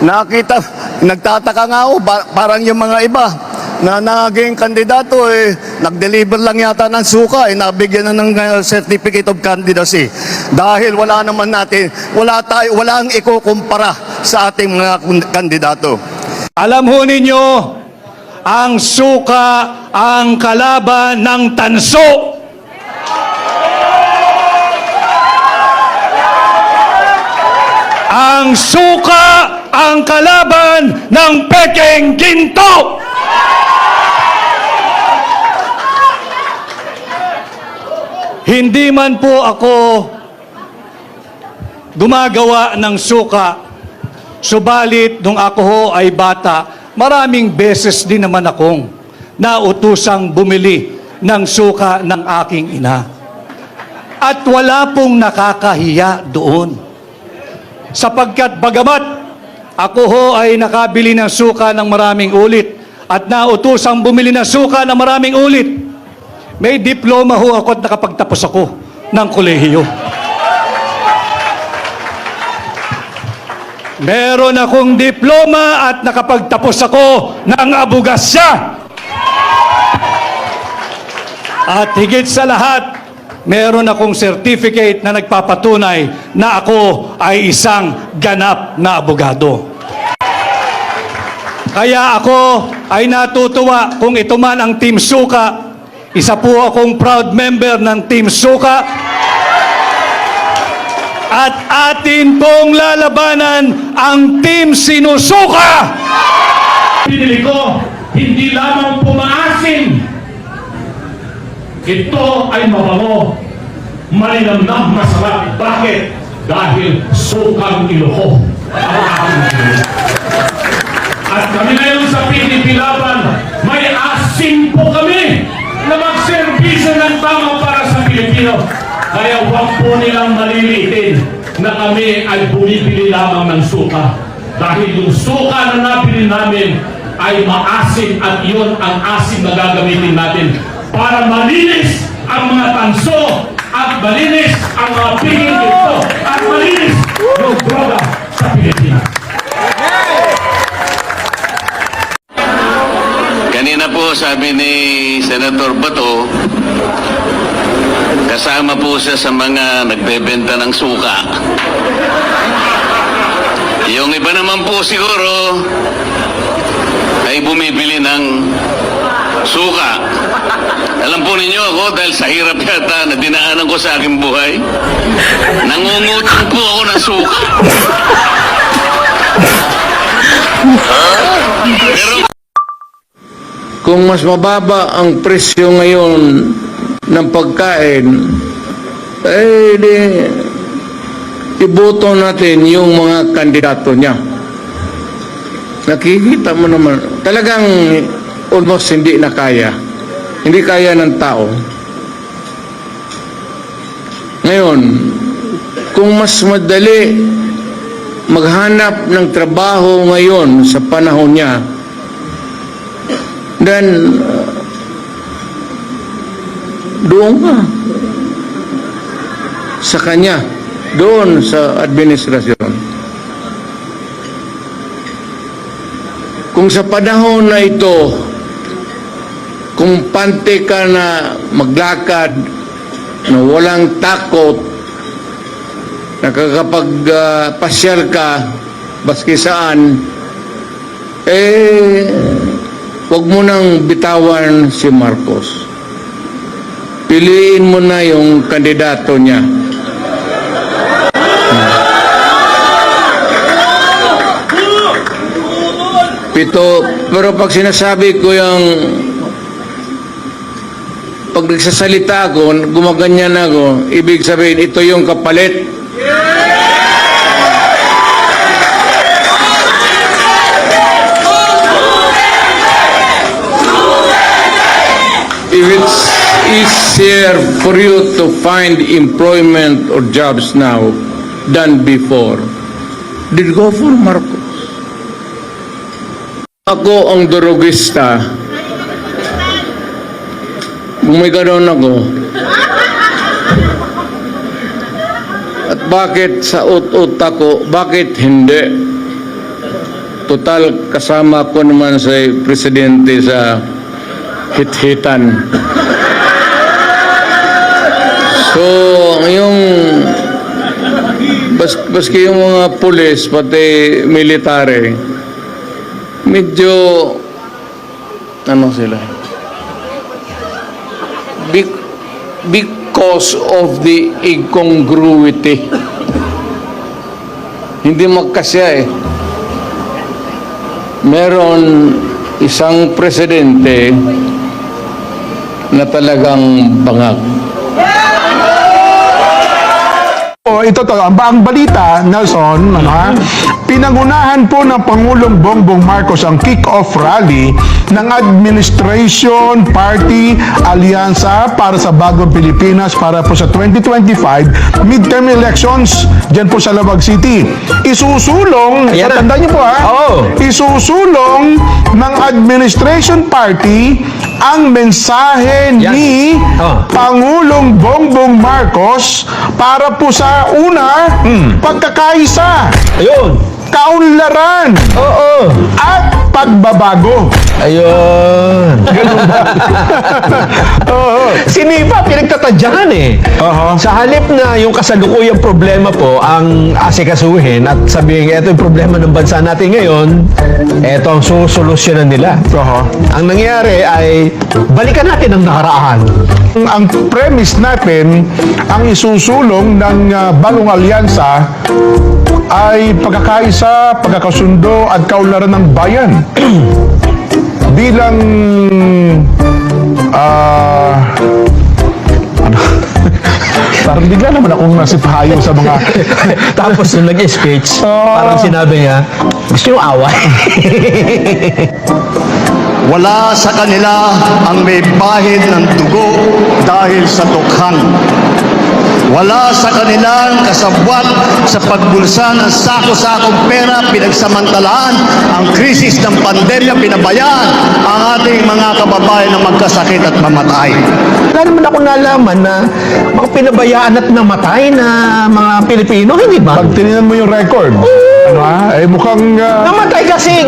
Nakita, nagtataka nga ako, parang yung mga iba na naging kandidato, nag-deliver lang yata ng suka, nabigyan na ng certificate of candidacy. Dahil wala naman natin, walang ikukumpara sa ating mga kandidato. Alam ho ninyo, ang suka ang kalaban ng tanso. Ang suka ang kalaban ng pekeng ginto. Hindi man po ako gumagawa ng suka, subalit nung ako ho ay bata, maraming beses din naman akong nautusang bumili ng suka ng aking ina. At wala pong nakakahiya doon. Sapagkat bagamat ako ho ay nakabili ng suka ng maraming ulit at nautusang bumili ng suka ng maraming ulit, may diploma ho ako at nakapagtapos ako ng kolehiyo. Meron akong diploma at nakapagtapos ako ng abogasya. At higit sa lahat, meron akong certificate na nagpapatunay na ako ay isang ganap na abogado. Kaya ako ay natutuwa kung ito man ang Team Suka. Isa po akong proud member ng Team Suka. At atin pong lalabanan ang Team Sinusuka. Pinili ko, hindi lamang pumaasim. Ito ay mabango, malinamnam, masarap. Bakit? Dahil sukang Ilocos ang aking pinili. At kami ngayon sa PDP Laban, may asim po kami na magserbisyo ng tama para sa Pilipino. Kaya huwag po nilang maliliitin na kami ay bumibili lamang ng suka. Dahil yung suka na nabili namin ay maasim at yun ang asim na gagamitin natin para malinis ang mga tanso at malinis ang mga piging dito at malinis yung droga sa Pilipinas. Kanina po sabi ni Senator Bato, kasama po siya sa mga nagbebenta ng suka. Yung iba naman po siguro ay bumibili ng suka. Alam po ninyo ako, dahil sa hirap yata na dinaanan ko sa aking buhay, nangungutang po ako ng suka. Pero kung mas mababa ang presyo ngayon ng pagkain, iboto natin yung mga kandidato niya. Nakikita mo naman, talagang almost hindi na kaya. Hindi kaya ng tao. Ngayon, kung mas madali maghanap ng trabaho ngayon sa panahon niya, then doon ka sa kanya, doon sa administrasyon. Kung sa panahon na ito, kung pante ka na maglakad, na walang takot, nakakapagpasyal ka, baski saan, huwag mo nang bitawan si Marcos. Piliin mo na yung kandidato niya. Pero pag sinasabi ko yung pag nagsasalita ako, gumaganyan ako, ibig sabihin ito yung kapalit. If it's easier for you to find employment or jobs now than before, then go for Marcos. Ako ang durugista. Kung may ganoon ako. At bakit sa ut-ut ako, bakit hindi? total kasama ko naman sa presidente sa hit-hitan. So, yung baski yung mga pulis, pati military, medyo ano sila? Because of the incongruity. Hindi magkasya eh. Meron isang presidente na talagang bangag. Ito to, ang balita, Nelson, pinangunahan po ng Pangulong Bongbong Marcos ang kick-off rally ng Administration Party Alyansa para sa Bagong Pilipinas para po sa 2025 midterm elections dyan po sa Labag City. Isusulong, tandaan niyo po isusulong ng Administration Party ang mensahe ni Pangulong Bongbong Marcos para po sa una, pagkakaisa. Ayun. Kaunlaran. Oo. At pagbabago. Ayun. Oo. Sinipa, pinagtatadyakan eh. Sa halip na yung kasalukuyang problema po ang asikasuhin at sabihin, eto yung problema ng bansa natin ngayon, eto ang susolusyonan nila. Ang nangyari ay, balikan natin ang nakaraan. Ang premise natin, ang isusulong ng bagong alyansa ay pagkakaisa, pagkakasundo at kaunlaran ng bayan. Bilang parang bigla naman akong nasipahayo sa mga Tapos nung nag-speech, parang sinabi niya, gusto nyo away? Wala sa kanila ang may bahid ng dugo dahil sa tukhang. Wala sa kanilang kasabwat sa pagbulsa ng sako-sakong pera, pinagsamantalaan ang krisis ng pandemya, pinabayaan ang ating mga kababayan na magkasakit at mamatay. Wala naman ako nalaman na mga pinabayaan at namatay na mga Pilipino, hindi ba? pag tinignan mo yung record, mukhang Namatay kasi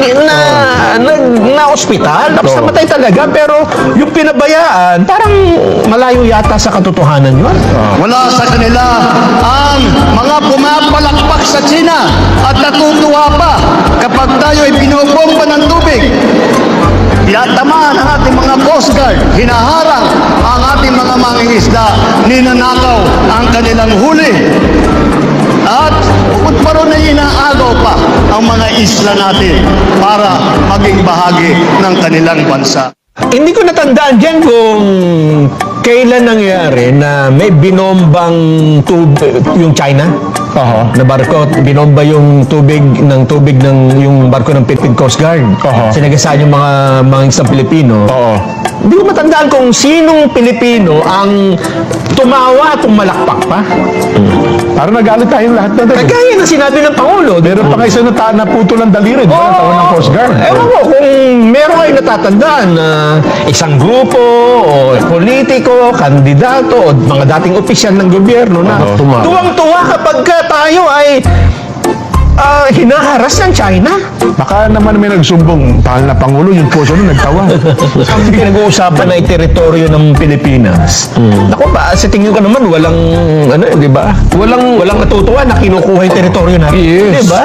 na ospital, tapos namatay talaga, pero yung pinabayaan, parang malayo yata sa katotohanan yun. Wala sa kanila ang mga pumapalakpak sa China at natutuwa pa kapag tayo ay binobomba ng tubig. Tinatamaan ang ating mga Coast Guard, hinaharang ang ating mga mangingisda, ninanakaw ang kanilang huli. At bukod pa ron ay inaagaw pa ang mga isla natin para maging bahagi ng kanilang bansa. Hindi ko natandaan dyan kung kailan nangyari na may binombang yung China. Na barko, binomba yung tubig ng yung barko ng Philippine Coast Guard. Sinagasaan yung mga isang Pilipino. Hindi ko matandaan kung sinong Pilipino ang tumawa at malakpak pa. parang nagalit tayong lahat na doon. Kagaya na sinabi ng Pangulo. Meron pa kayo sa naputol ng daliri, di ba? Tawa ng Coast Guard. Ewan ko, kung meron kayo natatandaan na isang grupo o politiko, kandidato o mga dating opisyal ng gobyerno na tuwang-tuwa kapag tayo ay hinaharas ng China. Baka naman may nagsumbong, tahal na Pangulo, yung puso nun nagtawa. Ang pinag-uusapan ay teritoryo ng Pilipinas. Naku ba, sa tingin ko naman walang di ba? Walang natutuwa na kinukuha yung teritoryo natin, di ba?